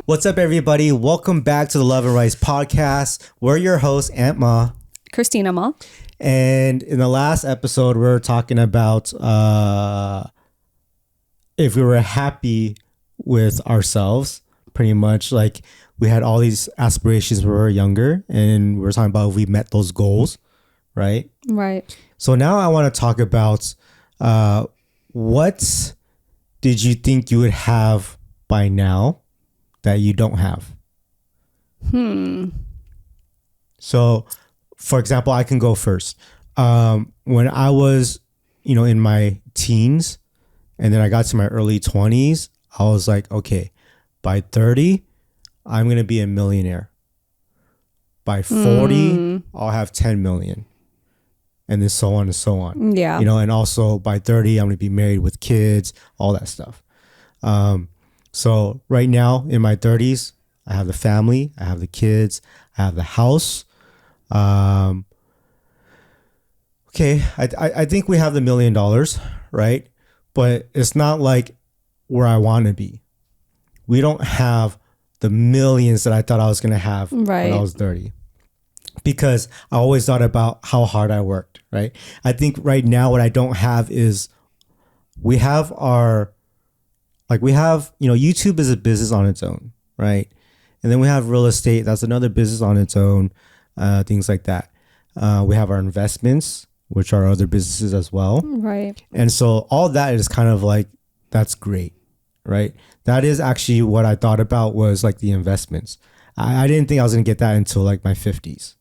What's up, everybody? Welcome back to the Love and Rice podcast. We're your hosts, Aunt Ma. Christina Ma. And in the last episode, we were talking about if we were happy with ourselves, pretty much. Like, we had all these aspirations when we were younger, and we were talking about if we met those goals, right? Right. So now I want to talk about what did you think you would have by now that you don't have? So, for example, I can go first. When I was, in my teens, and then I got to my early 20s, I was like, okay, by 30, I'm going to be a millionaire. By 40, I'll have 10 million. And then so on and so on. Yeah. And also by 30, I'm going to be married with kids, all that stuff. So right now in my 30s, I have the family, I have the kids, I have the house. Okay, I think we have the $1 million, right? But it's not like where I want to be. We don't have the millions that I thought I was going to have when I was 30. Because I always thought about how hard I worked, right? I think right now what I don't have is we have YouTube is a business on its own, right? And then we have real estate. That's another business on its own, things like that. We have our investments, which are other businesses as well. Right. And so all that is kind of like, that's great, right? That is actually what I thought about was like the investments. I didn't think I was going to get that until like my 50s.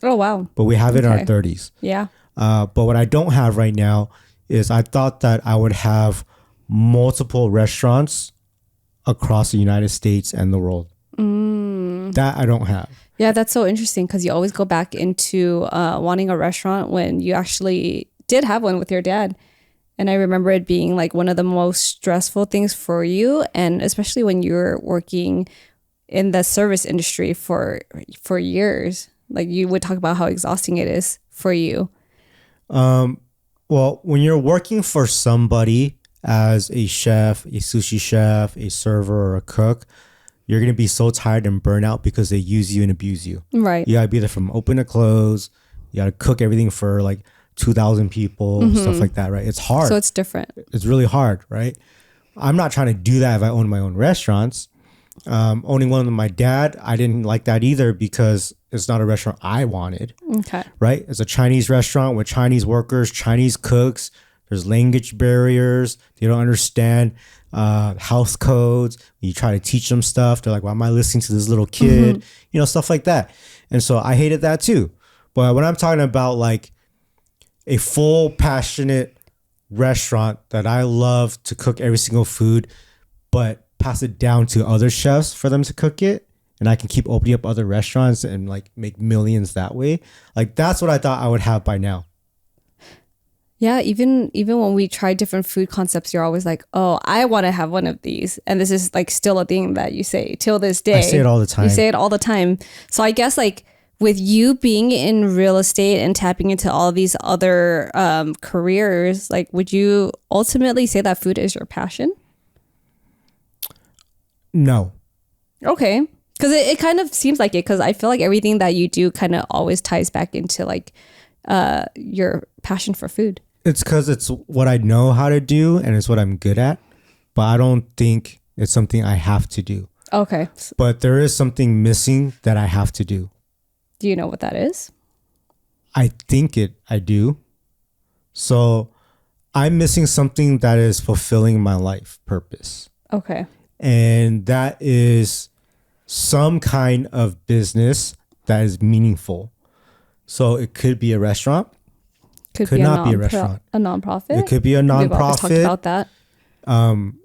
Oh, wow. But we have it in our 30s. Yeah. But what I don't have right now is I thought that I would have multiple restaurants across the United States and the world. That I don't have. Yeah, that's so interesting because you always go back into wanting a restaurant when you actually did have one with your dad. And I remember it being like one of the most stressful things for you. And especially when you were working in the service industry for years. Like you would talk about how exhausting it is for you. Well, when you're working for somebody as a chef, a sushi chef, a server, or a cook, you're going to be so tired and burnt out because they use you and abuse you. Right. You got to be there from open to close. You got to cook everything for like 2,000 people, stuff like that, right? It's hard. So it's different. It's really hard, right? I'm not trying to do that if I own my own restaurants. Owning one with my dad, I didn't like that either because it's not a restaurant I wanted. Okay. Right? It's a Chinese restaurant with Chinese workers, Chinese cooks. There's language barriers. They don't understand house codes. You try to teach them stuff. They're like, why am I listening to this little kid? Stuff like that. And so I hated that too. But when I'm talking about like a full passionate restaurant that I love to cook every single food, but pass it down to other chefs for them to cook it, and I can keep opening up other restaurants and like make millions that way. Like that's what I thought I would have by now. Yeah, even when we try different food concepts, you're always like, oh, I want to have one of these. And this is like still a thing that you say till this day. I say it all the time. You say it all the time. So I guess like with you being in real estate and tapping into all these other careers, like would you ultimately say that food is your passion? No. Okay. Because it kind of seems like it, because I feel like everything that you do kind of always ties back into like your passion for food. It's because it's what I know how to do and it's what I'm good at, but I don't think it's something I have to do. Okay. But there is something missing that I have to do. Do you know what that is? I think I do. So I'm missing something that is fulfilling my life purpose. Okay. And that is some kind of business that is meaningful. So it could be a restaurant. Could not be a restaurant. A nonprofit. It could be a nonprofit. We've always talked about that.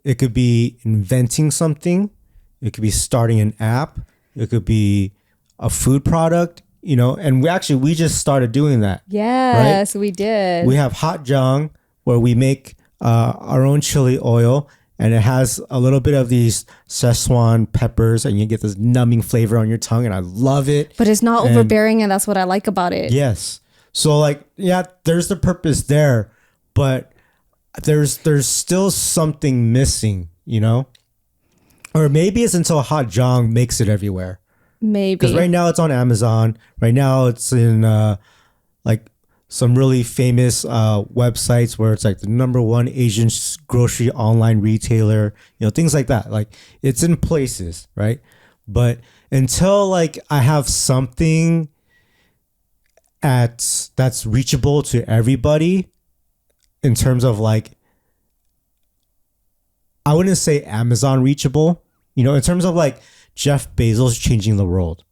It could be inventing something. It could be starting an app. It could be a food product, and we just started doing that. Yes, right? We did. We have Hot Jang, where we make our own chili oil, and it has a little bit of these Szechuan peppers, and you get this numbing flavor on your tongue, and I love it. But it's not overbearing, and that's what I like about it. Yes. So there's the purpose there, but there's still something missing, Or maybe it's until Hot Jong makes it everywhere. Maybe. Because right now it's on Amazon. Right now it's in like some really famous websites where it's like the #1 Asian grocery online retailer, things like that. Like it's in places, right? But until like I have something that's reachable to everybody in terms of like, I wouldn't say Amazon reachable, in terms of like Jeff Bezos changing the world.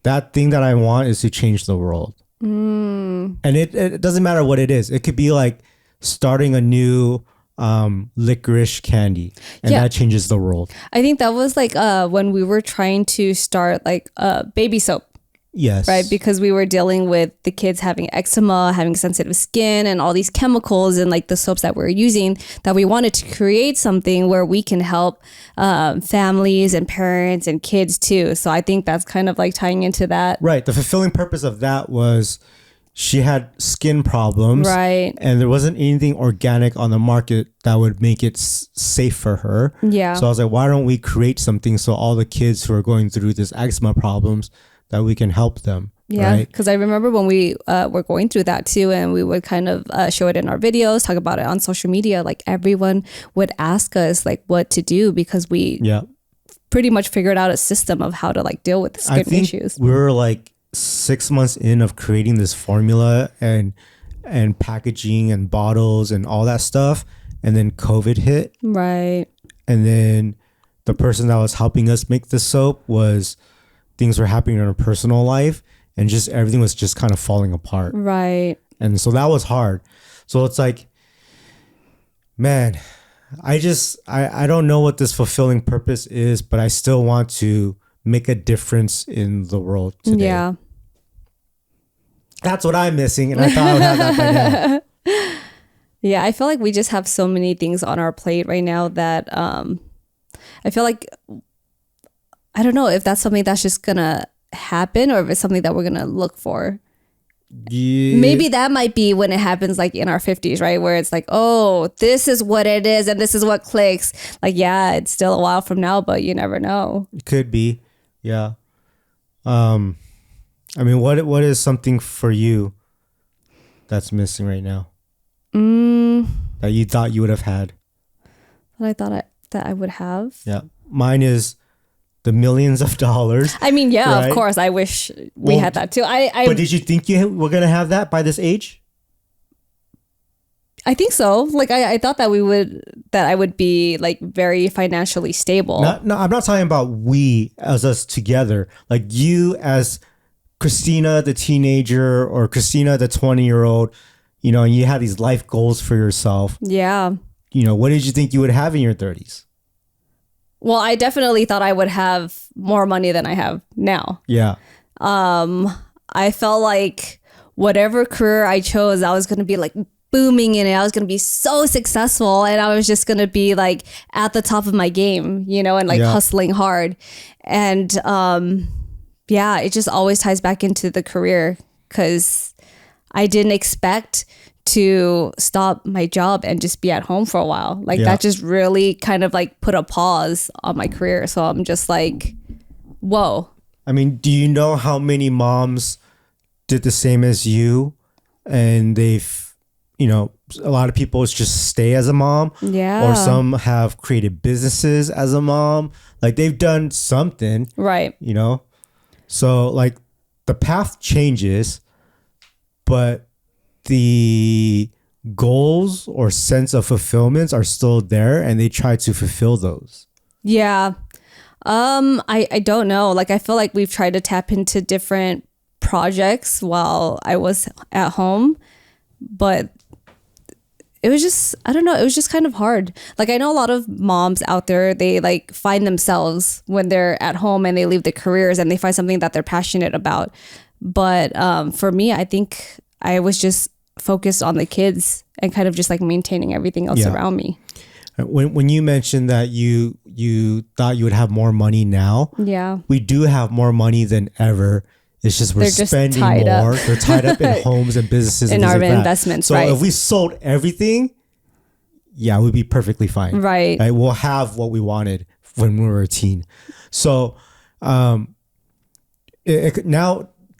That thing that I want is to change the world. And it doesn't matter what it is. It could be like starting a new licorice candy, and that changes the world. I think that was like when we were trying to start like baby soap. Yes. Right. Because we were dealing with the kids having eczema, having sensitive skin, and all these chemicals and like the soaps that we're using, that we wanted to create something where we can help families and parents and kids too. So I think that's kind of like tying into that. Right. The fulfilling purpose of that was she had skin problems. Right. And there wasn't anything organic on the market that would make it safe for her. Yeah. So I was like, why don't we create something so all the kids who are going through this eczema problems, that we can help them. Yeah, right? Because I remember when we were going through that too, and we would kind of show it in our videos, talk about it on social media. Like everyone would ask us like what to do, because we pretty much figured out a system of how to like deal with the skin issues. We were like 6 months in of creating this formula and packaging and bottles and all that stuff, and then COVID hit. Right. And then the person that was helping us make the soap things were happening in her personal life, and just everything was just kind of falling apart. Right. And so that was hard. So it's like, man, I don't know what this fulfilling purpose is, but I still want to make a difference in the world today. Yeah. That's what I'm missing, and I thought I would have that by now. Yeah, I feel like we just have so many things on our plate right now that I feel like, I don't know if that's something that's just gonna happen, or if it's something that we're gonna look for. Yeah. Maybe that might be when it happens, like in our 50s, right? Where it's like, oh, this is what it is, and this is what clicks. Like, yeah, it's still a while from now, but you never know. It could be. Yeah. I mean, what is something for you that's missing right now? That you thought you would have had? That I thought that I would have? Yeah. Mine is the millions of dollars. I mean, yeah, right? Of course. I wish we had that too. But did you think you were going to have that by this age? I think so. Like, I thought that I would be like very financially stable. No, I'm not talking about we as us together. Like you as Christina, the teenager, or Christina, the 20-year-old, and you had these life goals for yourself. Yeah. What did you think you would have in your 30s? Well, I definitely thought I would have more money than I have now. Yeah. I felt like whatever career I chose, I was going to be like booming in it. I was going to be so successful, and I was just going to be like at the top of my game, and like hustling hard. And it just always ties back into the career, because I didn't expect to stop my job and just be at home for a while. Like that just really kind of like put a pause on my career. So I'm just like, whoa. I mean, do you know how many moms did the same as you, and they've, a lot of people just stay as a mom, or some have created businesses as a mom. Like they've done something, right? So like the path changes, but the goals or sense of fulfillments are still there, and they try to fulfill those. Yeah. I don't know. Like, I feel like we've tried to tap into different projects while I was at home, but it was just, I don't know. It was just kind of hard. Like, I know a lot of moms out there, they like find themselves when they're at home and they leave their careers and they find something that they're passionate about. But for me, I think I was just focused on the kids and kind of just like maintaining everything else around me. When you mentioned that you thought you would have more money now, we do have more money than ever. It's just we're spending more. They're tied up in homes and businesses in and our like investments. So right? if we sold everything, yeah, we'd be perfectly fine. Right. We'll have what we wanted when we were a teen. So now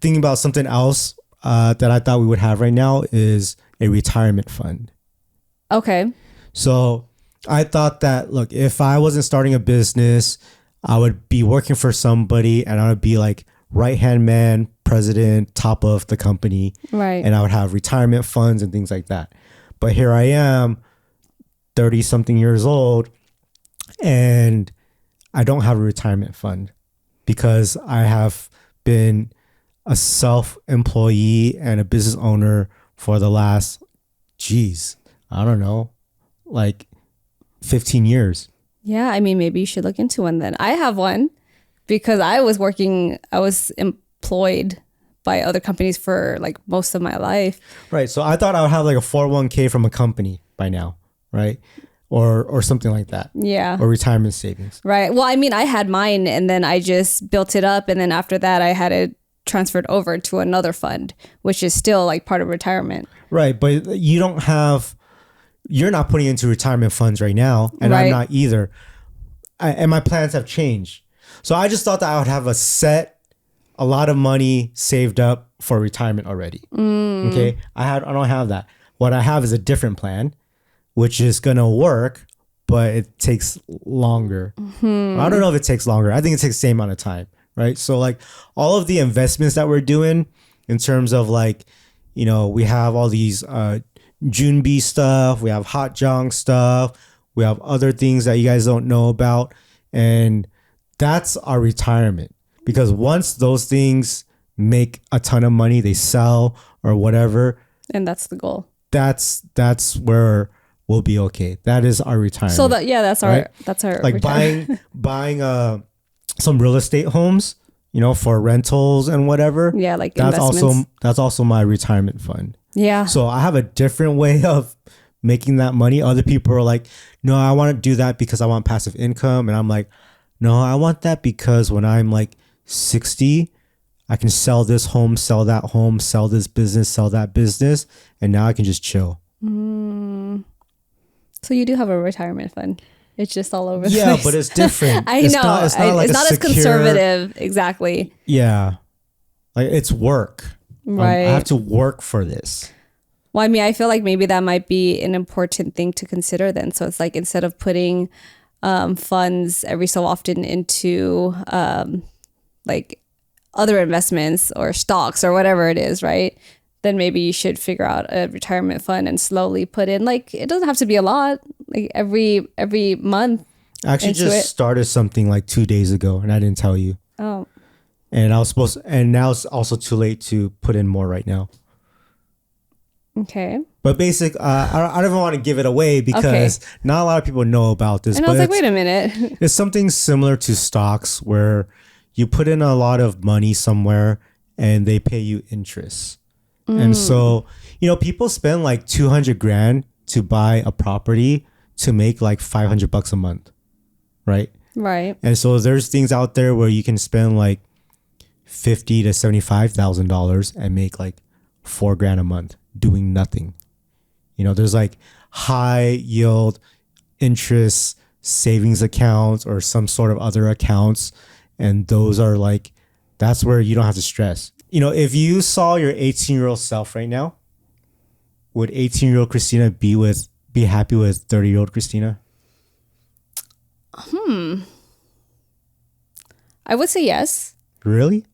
thinking about something else that I thought we would have right now is a retirement fund. Okay. So I thought that, look, if I wasn't starting a business, I would be working for somebody and I would be like right-hand man, president, top of the company. Right. And I would have retirement funds and things like that. But here I am, 30 something years old, and I don't have a retirement fund because I have been a self-employee and a business owner for the last, I don't know, like 15 years. Yeah, I mean, maybe you should look into one then. I have one because I was employed by other companies for like most of my life. Right. So I thought I would have like a 401k from a company by now, right? Or something like that. Yeah. Or retirement savings. Right. Well, I mean, I had mine and then I just built it up. And then after that, I had it transferred over to another fund, which is still like part of retirement. Right. But you're not putting into retirement funds right now. And Right. I'm not either. And my plans have changed. So I just thought that I would have a lot of money saved up for retirement already. Okay. I don't have that. What I have is a different plan, which is going to work, but it takes longer. I don't know if it takes longer. I think it takes the same amount of time, right? So like all of the investments that we're doing in terms of like, we have all these Junbi stuff, we have Hot Jong stuff, we have other things that you guys don't know about. And that's our retirement. Because once those things make a ton of money, they sell or whatever. And that's the goal. That's where we'll be okay. That is our retirement. So that's right? our like retirement. buying some real estate homes, for rentals and whatever. Yeah, like that's investments. that's also my retirement fund. Yeah. So I have a different way of making that money. Other people are like, no, I want to do that because I want passive income. And I'm like, no, I want that because when I'm like 60, I can sell this home, sell that home, sell this business, sell that business. And now I can just chill. So you do have a retirement fund. It's just all over the place. Yeah, but it's different. I it's know. It's not as conservative. Exactly. Yeah. Like it's work. Right. I have to work for this. Well, I mean, I feel like maybe that might be an important thing to consider then. So it's like instead of putting funds every so often into like other investments or stocks or whatever it is, right? Then maybe you should figure out a retirement fund and slowly put in, like, it doesn't have to be a lot, like every month. I actually just started something like 2 days ago and I didn't tell you. Oh. And and now it's also too late to put in more right now. Okay. But I don't even want to give it away because not a lot of people know about this. And I was like, wait a minute. It's something similar to stocks where you put in a lot of money somewhere and they pay you interest. And so, people spend like 200 grand to buy a property to make like $500 a month. Right. Right. And so there's things out there where you can spend like $50,000 to $75,000 and make like $4,000 a month doing nothing. There's like high yield interest savings accounts or some sort of other accounts. And those are like, that's where you don't have to stress. If you saw your 18-year-old self right now, would 18-year-old Christina be happy with 30-year-old Christina? I would say yes. Really?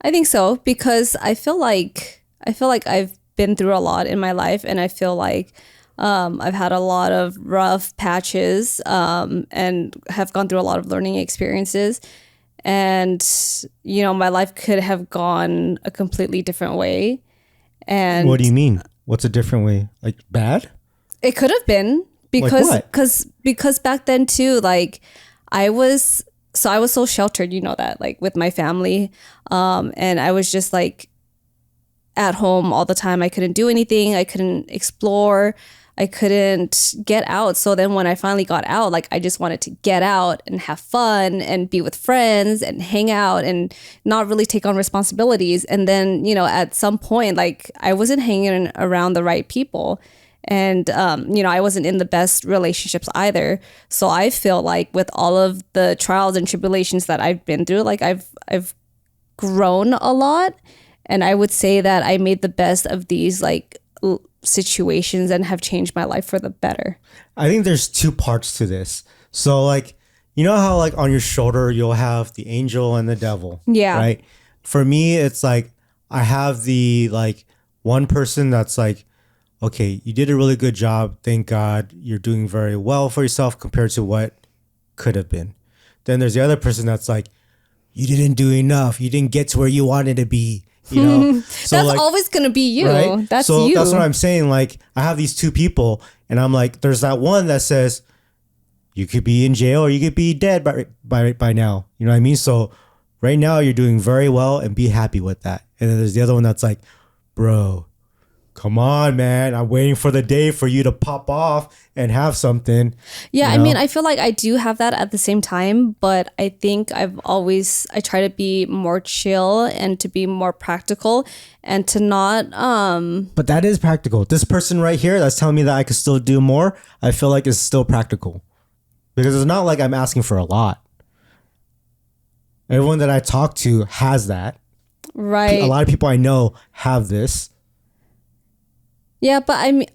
I think so, because I feel like I've been through a lot in my life, and I feel like I've had a lot of rough patches and have gone through a lot of learning experiences. And, my life could have gone a completely different way. And what do you mean? What's a different way? Like bad? It could have been because, like what? because back then too, like I was so sheltered, that, like with my family. And I was just like at home all the time. I couldn't do anything. I couldn't explore. I couldn't get out. So then when I finally got out, like I just wanted to get out and have fun and be with friends and hang out and not really take on responsibilities. And then, at some point, like I wasn't hanging around the right people. And, I wasn't in the best relationships either. So I feel like with all of the trials and tribulations that I've been through, like I've grown a lot. And I would say that I made the best of these like situations and have changed my life for the better. I think there's two parts to this. So like, you know how like on your shoulder, you'll have the angel and the devil. Yeah. Right. For me, it's like, I have the like one person that's like, okay, you did a really good job. Thank God you're doing very well for yourself compared to what could have been. Then there's the other person that's like, you didn't do enough. You didn't get to where you wanted to be. You know, so that's like, always going to be you. right? That's so you. That's what I'm saying. Like, I have these two people, and I'm like, there's that one that says, you could be in jail or you could be dead by now. You know what I mean? So right now you're doing very well and be happy with that. And then there's the other one that's like, bro, come on, man. I'm waiting for the day for you to pop off and have something. Yeah, you know? I mean, I feel like I do have that at the same time, but I think I try to be more chill and to be more practical and to not But that is practical. This person right here that's telling me that I could still do more, I feel like is still practical. Because it's not like I'm asking for a lot. Everyone that I talk to has that. right. A lot of people I know have this. Yeah, but I mean,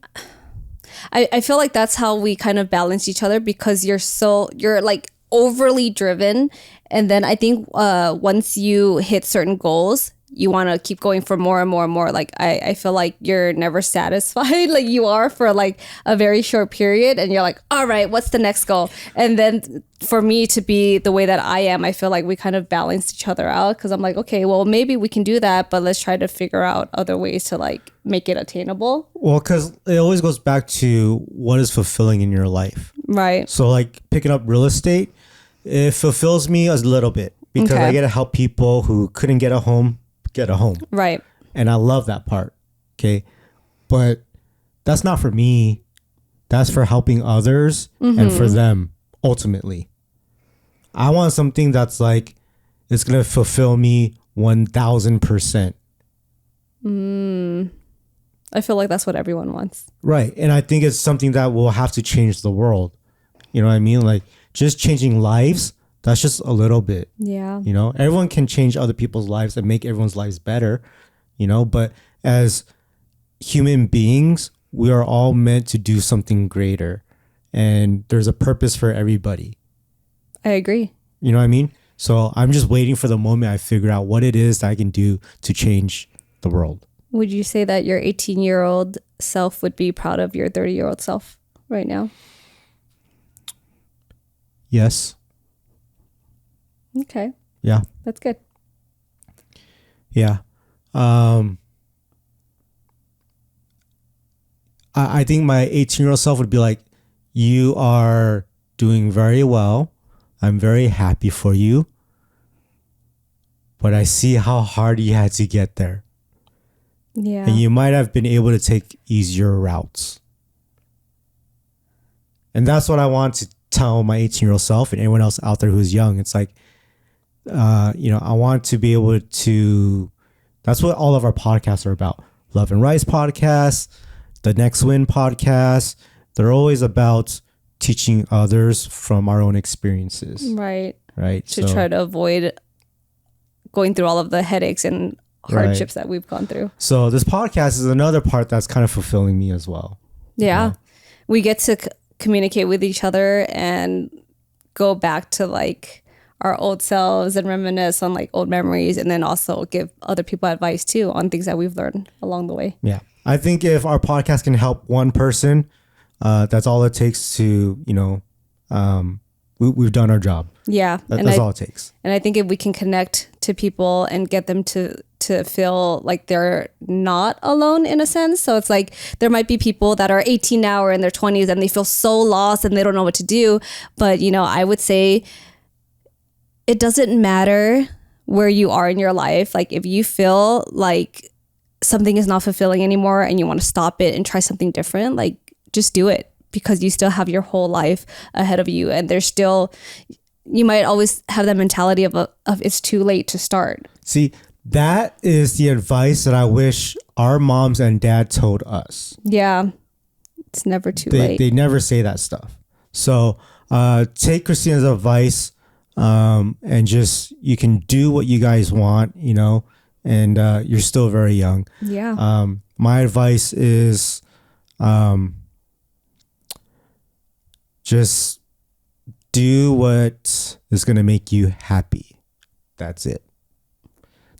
I feel like that's how we kind of balance each other because you're like overly driven. And then I think once you hit certain goals, you want to keep going for more and more and more. Like I feel like you're never satisfied. Like you are for like a very short period and you're like, all right, what's the next goal? And then for me to be the way that I am, I feel like we kind of balance each other out because I'm like, okay, well, maybe we can do that, but let's try to figure out other ways to like make it attainable. Well, because it always goes back to what is fulfilling in your life. Right. So like picking up real estate, it fulfills me a little bit because Okay. I get to help people who couldn't get a home. Right. And I love that part. Okay. But that's not for me. That's for helping others and for them ultimately. I want something that's like, it's going to fulfill me 1000%. I feel like that's what everyone wants. Right. And I think it's something that will have to change the world. You know what I mean? Like just changing lives. That's just a little bit. Yeah. You know, everyone can change other people's lives and make everyone's lives better, you know, but as human beings, we are all meant to do something greater and there's a purpose for everybody. I agree. You know what I mean? So I'm just waiting for the moment I figure out what it is that I can do to change the world. Would you say that your 18-year-old self would be proud of your 30-year-old self right now? Yes. Okay. Yeah. That's good. Yeah. I think my 18-year-old self would be like, you are doing very well. I'm very happy for you. But I see how hard you had to get there. Yeah. And you might have been able to take easier routes. And that's what I want to tell my 18-year-old self and anyone else out there who's young. It's like, I want to be able to, that's what all of our podcasts are about. Love and Rice podcast, the Next Win podcast. They're always about teaching others from our own experiences. Right. Right. To try to avoid going through all of the headaches and hardships that we've gone through. So this podcast is another part that's kind of fulfilling me as well. Yeah. We get to communicate with each other and go back to like our old selves and reminisce on like old memories and then also give other people advice too on things that we've learned along the way. Yeah. I think if our podcast can help one person, that's all it takes to, we've done our job. Yeah. That's all it takes. And I think if we can connect to people and get them to feel like they're not alone in a sense. So it's like there might be people that are 18 now or in their 20s and they feel so lost and they don't know what to do. But, I would say it doesn't matter where you are in your life. Like if you feel like something is not fulfilling anymore and you want to stop it and try something different, like just do it because you still have your whole life ahead of you. And there's still, you might always have that mentality of it's too late to start. See, that is the advice that I wish our moms and dad told us. Yeah. It's never too they, late. they never say that stuff. So take Christina's advice, and just, you can do what you guys want, and you're still very young. Yeah. My advice is just do what is going to make you happy. That's it.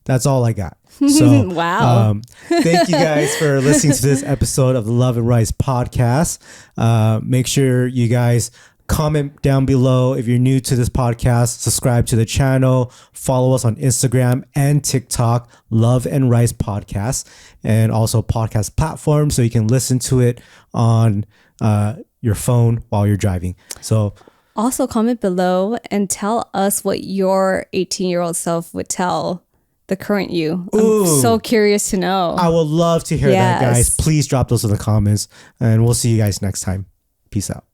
That's all I got. So, Wow. thank you guys for listening to this episode of the Love and Rice podcast. Make sure you guys comment down below if you're new to this podcast. Subscribe to the channel. Follow us on Instagram and TikTok, Love and Rice Podcast, and also podcast platforms so you can listen to it on your phone while you're driving. So Also, comment below and tell us what your 18-year-old self would tell the current you. I'm so curious to know. I would love to hear that, guys. Yes. Please drop those in the comments, and we'll see you guys next time. Peace out.